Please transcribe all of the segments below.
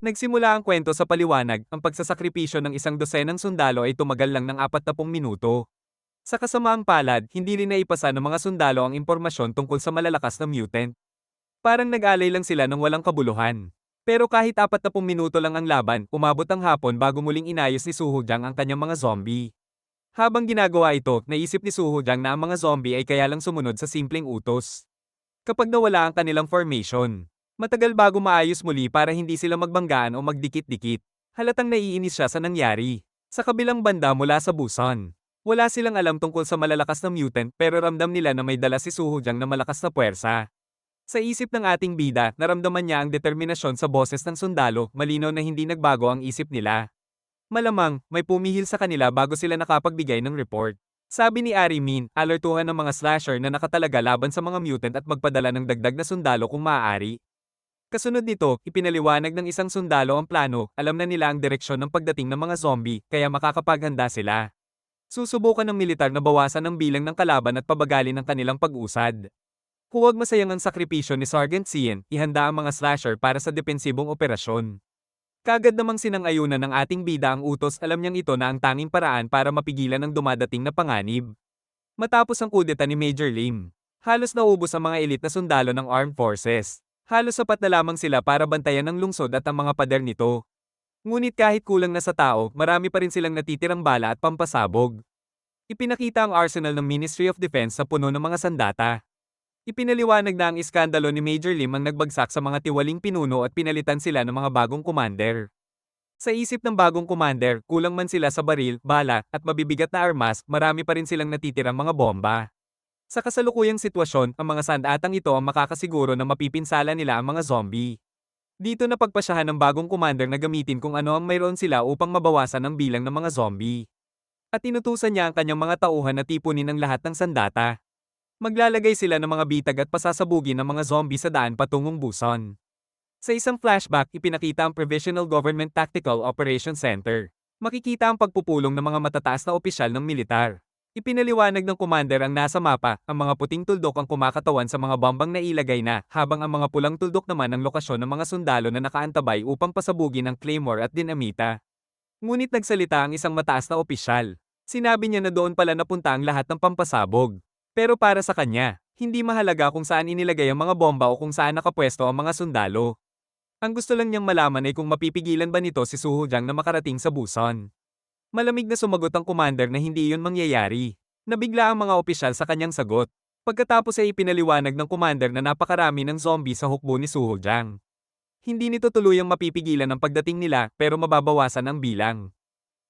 Nagsimula ang kwento sa paliwanag, ang pagsasakripisyo ng isang dosenang sundalo ay tumagal lang ng 40 minuto. Sa kasamaang palad, hindi rin naipasa ng mga sundalo ang impormasyon tungkol sa malalakas na mutant. Parang nag-alay lang sila ng walang kabuluhan. Pero kahit 40 minuto lang ang laban, umabot ang hapon bago muling inayos ni Suho Jang ang kanyang mga zombie. Habang ginagawa ito, naisip ni Suho Jang na ang mga zombie ay kaya lang sumunod sa simpleng utos. Kapag nawala ang kanilang formation, matagal bago maayos muli para hindi sila magbanggaan o magdikit-dikit. Halatang naiinis siya sa nangyari. Sa kabilang banda mula sa Busan, wala silang alam tungkol sa malalakas na mutant pero ramdam nila na may dala si Suho Jang na malakas na puwersa. Sa isip ng ating bida, naramdaman niya ang determinasyon sa boses ng sundalo, malinaw na hindi nagbago ang isip nila. Malamang, may pumihil sa kanila bago sila nakapagbigay ng report. Sabi ni Ari Min, alertuhan ng mga slasher na nakatalaga laban sa mga mutant at magpadala ng dagdag na sundalo kung maaari. Kasunod nito, ipinaliwanag ng isang sundalo ang plano, alam na nila ang direksyon ng pagdating ng mga zombie, kaya makakapaghanda sila. Susubukan ng militar na bawasan ang bilang ng kalaban at pabagalin ang kanilang pag-usad. Huwag masayang ang sakripisyo ni Sergeant Cien, ihanda ang mga slasher para sa depensibong operasyon. Kagad namang sinang-ayunan ng ating bida ang utos, alam niyang ito na ang tanging paraan para mapigilan ang dumadating na panganib. Matapos ang kudeta ni Major Lim, halos naubos ang mga elite na sundalo ng armed forces. Halos sapat na lamang sila para bantayan ang lungsod at ang mga pader nito. Ngunit kahit kulang na sa tao, marami pa rin silang natitirang bala at pampasabog. Ipinakita ang arsenal ng Ministry of Defense sa puno ng mga sandata. Ipinaliwanag na ang iskandalo ni Major Lim ang nagbagsak sa mga tiwaling pinuno at pinalitan sila ng mga bagong commander. Sa isip ng bagong commander, kulang man sila sa baril, bala, at mabibigat na armas, marami pa rin silang natitirang mga bomba. Sa kasalukuyang sitwasyon, ang mga sandatang ito ang makakasiguro na mapipinsala nila ang mga zombie. Dito na pagpasyahan ng bagong commander na gamitin kung ano ang mayroon sila upang mabawasan ang bilang ng mga zombie. At inutusan niya ang kanyang mga tauhan na tipunin ang lahat ng sandata. Maglalagay sila ng mga bitag at pasasabugin ng mga zombie sa daan patungong Busan. Sa isang flashback, ipinakita ang Provisional Government Tactical Operations Center. Makikita ang pagpupulong ng mga matataas na opisyal ng militar. Ipinaliwanag ng commander ang nasa mapa, ang mga puting tuldok ang kumakatawan sa mga bombang na ilagay na, habang ang mga pulang tuldok naman ang lokasyon ng mga sundalo na nakaantabay upang pasabugin ang claymore at dinamita. Ngunit nagsalita ang isang mataas na opisyal. Sinabi niya na doon pala napunta ang lahat ng pampasabog. Pero para sa kanya, hindi mahalaga kung saan inilagay ang mga bomba o kung saan nakapwesto ang mga sundalo. Ang gusto lang niyang malaman ay kung mapipigilan ba nito si Suho Jang na makarating sa Busan. Malamig na sumagot ang commander na hindi iyon mangyayari. Nabigla ang mga opisyal sa kanyang sagot. Pagkatapos ay ipinaliwanag ng commander na napakarami ng zombie sa hukbo ni Suho Jang. Hindi nito tuluyang mapipigilan ang pagdating nila pero mababawasan ang bilang.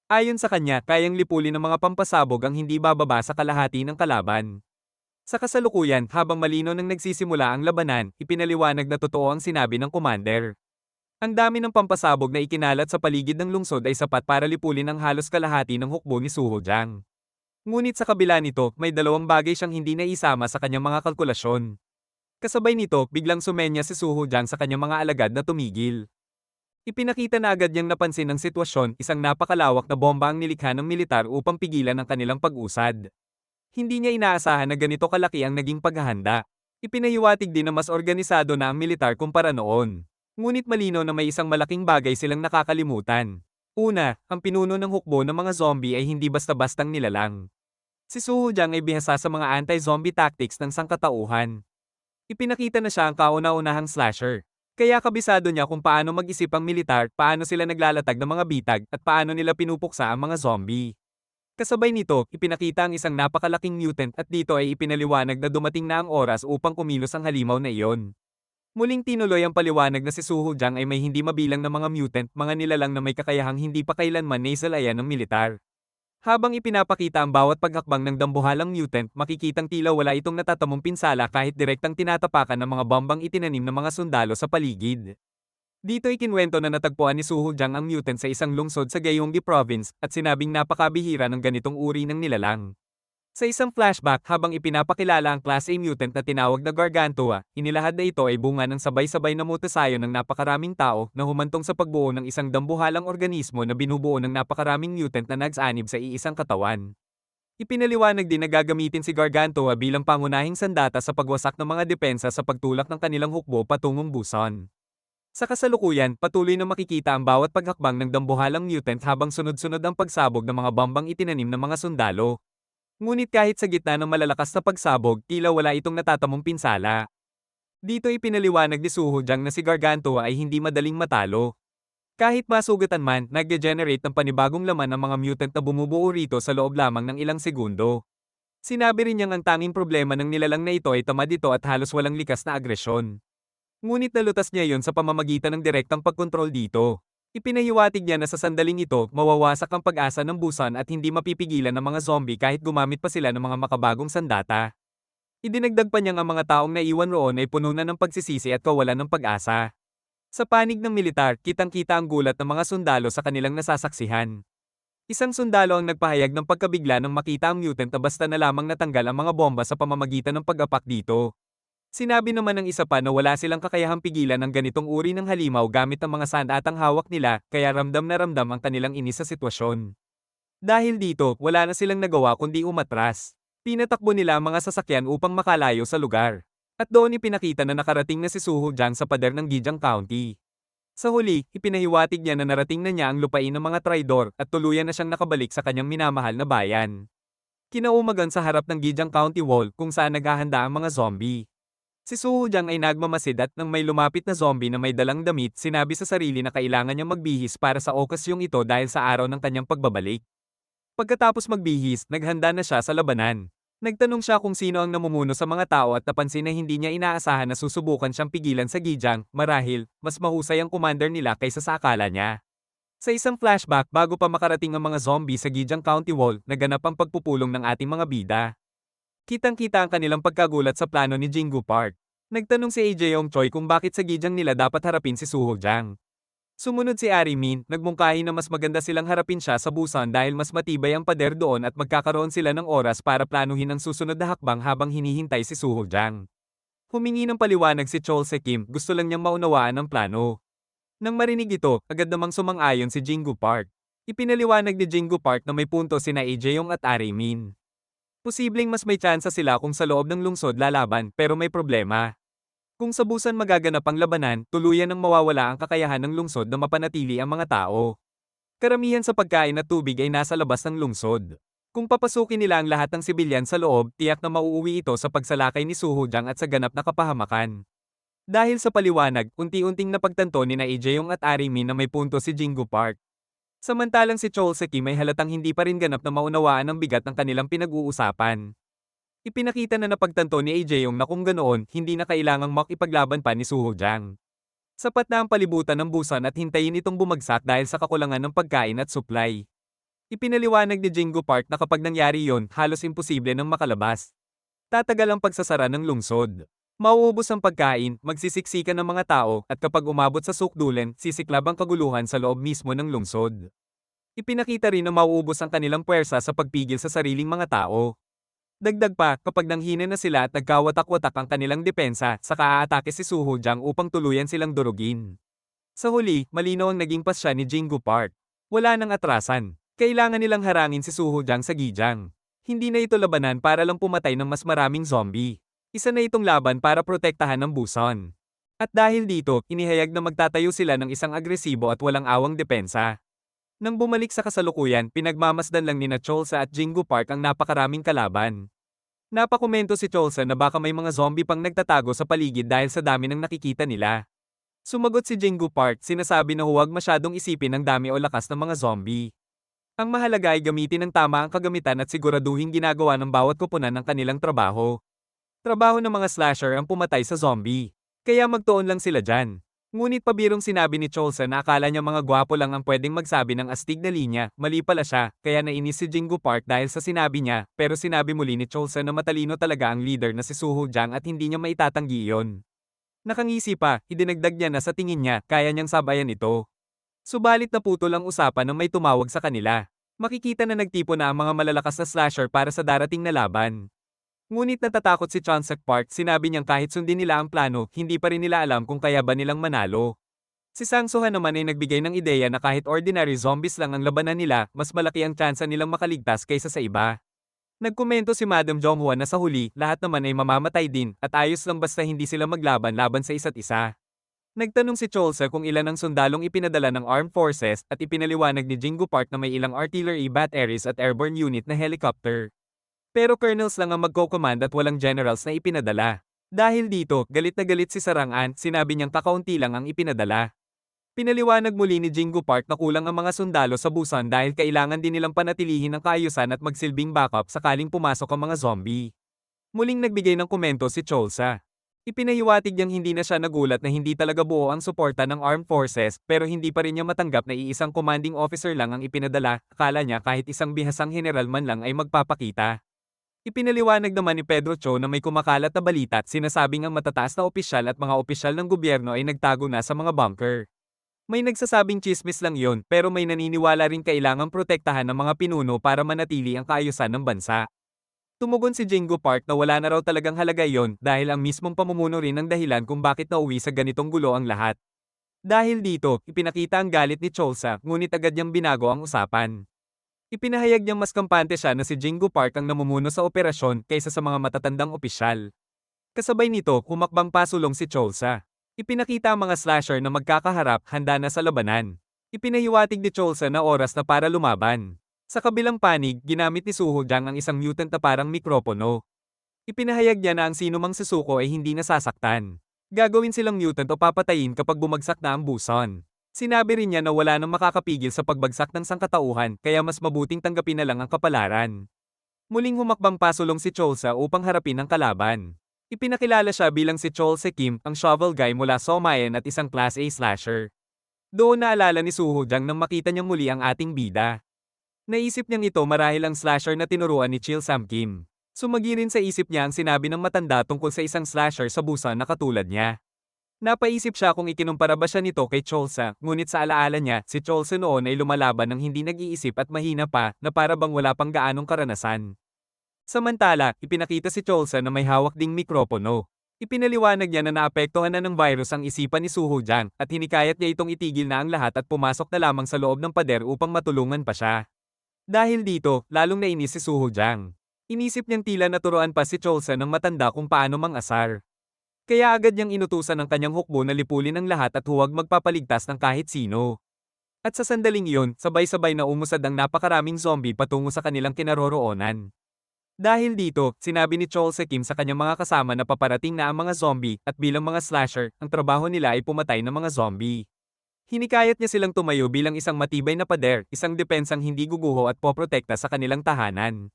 Ayon sa kanya, kayang lipulin ng mga pampasabog ang hindi bababa sa kalahati ng kalaban. Sa kasalukuyan, habang malino nang nagsisimula ang labanan, ipinaliwanag na totoo ang sinabi ng commander. Ang dami ng pampasabog na ikinalat sa paligid ng lungsod ay sapat para lipulin ang halos kalahati ng hukbo ni Suho Jang. Ngunit sa kabila nito, may dalawang bagay siyang hindi naisama sa kanyang mga kalkulasyon. Kasabay nito, biglang sumenya si Suho Jang sa kanyang mga alagad na tumigil. Ipinakita na agad niyang napansin ang sitwasyon, isang napakalawak na bomba ang nilikha ng militar upang pigilan ang kanilang pag-usad. Hindi niya inaasahan na ganito kalaki ang naging paghahanda. Ipinahiwatig din na mas organisado na ang militar kumpara noon. Ngunit malinaw na may isang malaking bagay silang nakakalimutan. Una, ang pinuno ng hukbo ng mga zombie ay hindi basta-bastang nilalang. Si Suho Jang ay bihasa sa mga anti-zombie tactics ng sangkatauhan. Ipinakita na siya ang kauna-unahang slasher. Kaya kabisado niya kung paano mag-isip ang militar, paano sila naglalatag ng mga bitag, at paano nila pinupuksa ang mga zombie. Kasabay nito, ipinakita ang isang napakalaking mutant at dito ay ipinaliwanag na dumating na ang oras upang kumilos ang halimaw na iyon. Muling tinuloy ang paliwanag na si Suho Jang ay may hindi mabilang na mga mutant, mga nilalang na may kakayahang hindi pa kailanman naisalayan ng militar. Habang ipinapakita ang bawat paghakbang ng dambuhalang mutant, makikitang tila wala itong natatamong pinsala kahit direktang tinatapakan ng mga bombang itinanim ng mga sundalo sa paligid. Dito ikinwento na natagpuan ni Suho Jang ang mutant sa isang lungsod sa Gyeonggi Province at sinabing napakabihira ng ganitong uri ng nilalang. Sa isang flashback habang ipinapakilala ang Class A mutant na tinawag na Gargantua, inilahad na ito ay bunga ng sabay-sabay na mutasayon ng napakaraming tao na humantong sa pagbuo ng isang dambuhalang organismo na binubuo ng napakaraming mutant na nagsanib sa iisang katawan. Ipinaliwanag din na gagamitin si Gargantua bilang pangunahing sandata sa pagwasak ng mga depensa sa pagtulak ng kanilang hukbo patungong Busan. Sa kasalukuyan, patuloy na makikita ang bawat paghakbang ng dambuhalang mutant habang sunod-sunod ang pagsabog ng mga bombang itinanim ng mga sundalo. Ngunit kahit sa gitna ng malalakas na pagsabog, tila wala itong natatamong pinsala. Dito ipinaliwanag ni Suho Jang na si Gargantua ay hindi madaling matalo. Kahit masugatan man, nag-generate ng panibagong laman ang mga mutant na bumubuo rito sa loob lamang ng ilang segundo. Sinabi rin niyang ang tanging problema ng nilalang na ito ay tamad ito at halos walang likas na agresyon. Ngunit nalutas niya yon sa pamamagitan ng direktang pagkontrol dito. Ipinahiwatig niya na sa sandaling ito, mawawasak ang pag-asa ng Busan at hindi mapipigilan ng mga zombie kahit gumamit pa sila ng mga makabagong sandata. Idinagdag pa niyang ang mga taong naiwan roon ay puno na ng pagsisisi at kawalan ng pag-asa. Sa panig ng militar, kitang-kita ang gulat ng mga sundalo sa kanilang nasasaksihan. Isang sundalo ang nagpahayag ng pagkabigla nang makita ang mutant na basta na lamang natanggal ang mga bomba sa pamamagitan ng pag-apak dito. Sinabi naman ng isa pa na wala silang kakayahang pigilan ang ganitong uri ng halimaw gamit ang mga sandatang hawak nila, kaya ramdam na ramdam ang kanilang inis sa sitwasyon. Dahil dito, wala na silang nagawa kundi umatras. Pinatakbo nila ang mga sasakyan upang makalayo sa lugar. At doon ipinakita na nakarating na si Suho Jang sa pader ng Gijiang County. Sa huli, ipinahiwatig niya na narating na niya ang lupain ng mga traidor at tuluyan na siyang nakabalik sa kanyang minamahal na bayan. Kinaumagan sa harap ng Gijiang County Wall kung saan naghahanda ang mga zombie. Si Suho Jang ay nagmamasid at nang may lumapit na zombie na may dalang damit, sinabi sa sarili na kailangan niyang magbihis para sa okasyong ito dahil sa araw ng kanyang pagbabalik. Pagkatapos magbihis, naghanda na siya sa labanan. Nagtanong siya kung sino ang namumuno sa mga tao at napansin na hindi niya inaasahan na susubukan siyang pigilan sa Gijiang, marahil, mas mahusay ang commander nila kaysa sa akala niya. Sa isang flashback, bago pa makarating ang mga zombie sa Gijiang County Wall, naganap ang pagpupulong ng ating mga bida. Kitang-kita ang kanilang pagkagulat sa plano ni Jingu Park. Nagtanong si Jaeyoung Choi kung bakit sa Gijiang nila dapat harapin si Suho Jang. Sumunod si Ari Min, nagmungkahi na mas maganda silang harapin siya sa Busan dahil mas matibay ang pader doon at magkakaroon sila ng oras para planuhin ang susunod na hakbang habang hinihintay si Suho Jang. Humingi ng paliwanag si Chol Se Kim, gusto lang niyang maunawaan ang plano. Nang marinig ito, agad namang sumang-ayon si Jingu Park. Ipinaliwanag ni Jingu Park na may punto sina Jaeyoung at Ari Min. Posibleng mas may tsansa sila kung sa loob ng lungsod lalaban pero may problema. Kung sa Busan magaganap ang labanan, tuluyan ang mawawala ang kakayahan ng lungsod na mapanatili ang mga tao. Karamihan sa pagkain at tubig ay nasa labas ng lungsod. Kung papasukin nila ang lahat ng sibilyan sa loob, tiyak na mauuwi ito sa pagsalakay ni Suho Jang at sa ganap na kapahamakan. Dahil sa paliwanag, unti-unting napagtanto ni na Jaeyoung at Ari Min na may punto si Jingu Park. Samantalang si Chol Se Kim ay halatang hindi pa rin ganap na maunawaan ang bigat ng kanilang pinag-uusapan. Ipinakita na napagtanto ni Jaeyoung na kung ganoon, hindi na kailangang makipaglaban pa ni Suho Jang. Sapat na ang palibutan ng Busan at hintayin itong bumagsak dahil sa kakulangan ng pagkain at supply. Ipinaliwanag ni Jingu Park na kapag nangyari yon, halos imposible nang makalabas. Tatagal ang pagsasara ng lungsod. Mauubos ang pagkain, magsisiksikan ng mga tao, at kapag umabot sa sukdulan, sisiklab ang kaguluhan sa loob mismo ng lungsod. Ipinakita rin na mauubos ang kanilang puwersa sa pagpigil sa sariling mga tao. Dagdag pa, kapag nanghina na sila at nagkawatak-watak ang kanilang depensa, saka aatake si Suho Jang upang tuluyan silang durugin. Sa huli, malinaw ang naging pasya ni Jingu Park. Wala nang atrasan. Kailangan nilang harangin si Suho Jang sa Gijiang. Hindi na ito labanan para lang pumatay ng mas maraming zombie. Isa na itong laban para protektahan ng Busan. At dahil dito, inihayag na magtatayo sila ng isang agresibo at walang awang depensa. Nang bumalik sa kasalukuyan, pinagmamasdan lang nina Cholsa at Jingu Park ang napakaraming kalaban. Napakomento si Cholsa na baka may mga zombie pang nagtatago sa paligid dahil sa dami ng nakikita nila. Sumagot si Jingu Park, sinasabi na huwag masyadong isipin ang dami o lakas ng mga zombie. Ang mahalaga ay gamitin ng tama ang kagamitan at siguraduhin ginagawa ng bawat koponan ng kanilang trabaho. Trabaho ng mga slasher ang pumatay sa zombie. Kaya magtuon lang sila dyan. Ngunit pabirong sinabi ni Cholsa na akala niya mga gwapo lang ang pwedeng magsabi ng astig na linya, mali pala siya, kaya nainis si Jingu Park dahil sa sinabi niya, pero sinabi muli ni Cholsa na matalino talaga ang leader na si Suho Jang at hindi niya maitatanggi iyon. Nakangisi pa, idinagdag niya na sa tingin niya, kaya niyang sabayan ito. Subalit naputol ang usapan nang may tumawag sa kanila. Makikita na nagtipo na ang mga malalakas na slasher para sa darating na laban. Ngunit natatakot si Chonsak Park, sinabi niyang kahit sundin nila ang plano, hindi pa rin nila alam kung kaya ba nilang manalo. Si Sang Sohan naman ay nagbigay ng ideya na kahit ordinary zombies lang ang labanan nila, mas malaki ang tsansa nilang makaligtas kaysa sa iba. Nagkomento si Madam Jonghwa na sa huli, lahat naman ay mamamatay din, at ayos lang basta hindi sila maglaban-laban sa isa't isa. Nagtanong si Cholsa kung ilan ang sundalong ipinadala ng Armed Forces at ipinaliwanag ni Jingo Park na may ilang artillery batteries at airborne unit na helicopter. Pero colonels lang ang magko-command at walang generals na ipinadala. Dahil dito, galit na galit si Sarang-an, sinabi niyang kakaunti lang ang ipinadala. Pinaliwanag muli ni Jingo Park na kulang ang mga sundalo sa Busan dahil kailangan din nilang panatilihin ang kaayusan at magsilbing backup sakaling pumasok ang mga zombie. Muling nagbigay ng komento si Cholsa. Ipinahiwatig niyang hindi na siya nagulat na hindi talaga buo ang suporta ng armed forces pero hindi pa rin niya matanggap na iisang commanding officer lang ang ipinadala, akala niya kahit isang bihasang general man lang ay magpapakita. Ipinaliwanag naman ni Pedro Cho na may kumakalat na balita at sinasabing ang matataas na opisyal at mga opisyal ng gobyerno ay nagtago na sa mga bunker. May nagsasabing chismis lang yon pero may naniniwala rin kailangang protektahan ng mga pinuno para manatili ang kaayusan ng bansa. Tumugon si Jingo Park na wala na raw talagang halaga yon dahil ang mismong pamumuno rin ang dahilan kung bakit nauwi sa ganitong gulo ang lahat. Dahil dito, ipinakita ang galit ni Cholsa ngunit agad niyang binago ang usapan. Ipinahayag niyang mas kampante siya na si Jingo Park ang namumuno sa operasyon kaysa sa mga matatandang opisyal. Kasabay nito, humakbang pasulong si Cholsa. Ipinakita ang mga slasher na magkakaharap handa na sa labanan. Ipinahiwatig ni Cholsa na oras na para lumaban. Sa kabilang panig, ginamit ni Suho Jang ang isang mutant na parang mikropono. Ipinahayag niya na ang sinumang susuko ay hindi nasasaktan. Gagawin silang mutant o papatayin kapag bumagsak na ang buson. Sinabi rin niya na wala nang makakapigil sa pagbagsak ng sangkatauhan kaya mas mabuting tanggapin na lang ang kapalaran. Muling humakbang pasulong si Cholsa upang harapin ang kalaban. Ipinakilala siya bilang si Cholsa Kim, ang shovel guy mula Somayan at isang Class A slasher. Doon naalala ni Suho Jang nang makita niyang muli ang ating bida. Naisip niyang ito marahil ang slasher na tinuruan ni Chil Sam Kim. Sumagi rin sa isip niya ang sinabi ng matanda tungkol sa isang slasher sa Busan na katulad niya. Napaisip siya kung ikinumpara ba siya nito kay Cholsa, ngunit sa alaala niya, si Cholsa noon ay lumalaban ng hindi nag-iisip at mahina pa, na para bang wala pang gaanong karanasan. Samantala, ipinakita si Cholsa na may hawak ding mikropono. Ipinaliwanag niya na naapektuhan na ng virus ang isipan ni Suho Jang at hinikayat niya itong itigil na ang lahat at pumasok na lamang sa loob ng pader upang matulungan pa siya. Dahil dito, lalong nainis si Suho Jang. Inisip niyang tila naturoan pa si Cholsa ng matanda kung paano mang-asar. Kaya agad niyang inutusan ang kanyang hukbo na lipulin ang lahat at huwag magpapaligtas ng kahit sino. At sa sandaling iyon, sabay-sabay na umusad ang napakaraming zombie patungo sa kanilang kinaroroonan. Dahil dito, sinabi ni Cholsa Kim sa kanyang mga kasama na paparating na ang mga zombie at bilang mga slasher, ang trabaho nila ay pumatay ng mga zombie. Hinikayat niya silang tumayo bilang isang matibay na pader, isang depensang hindi guguho at poprotekta sa kanilang tahanan.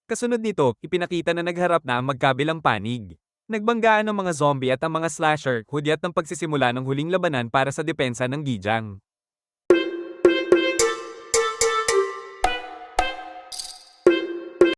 Kasunod nito, ipinakita na nagharap na ang magkabilang panig. Nagbanggaan ang mga zombie at ang mga slasher, hudyat ng pagsisimula ng huling labanan para sa depensa ng Gijang.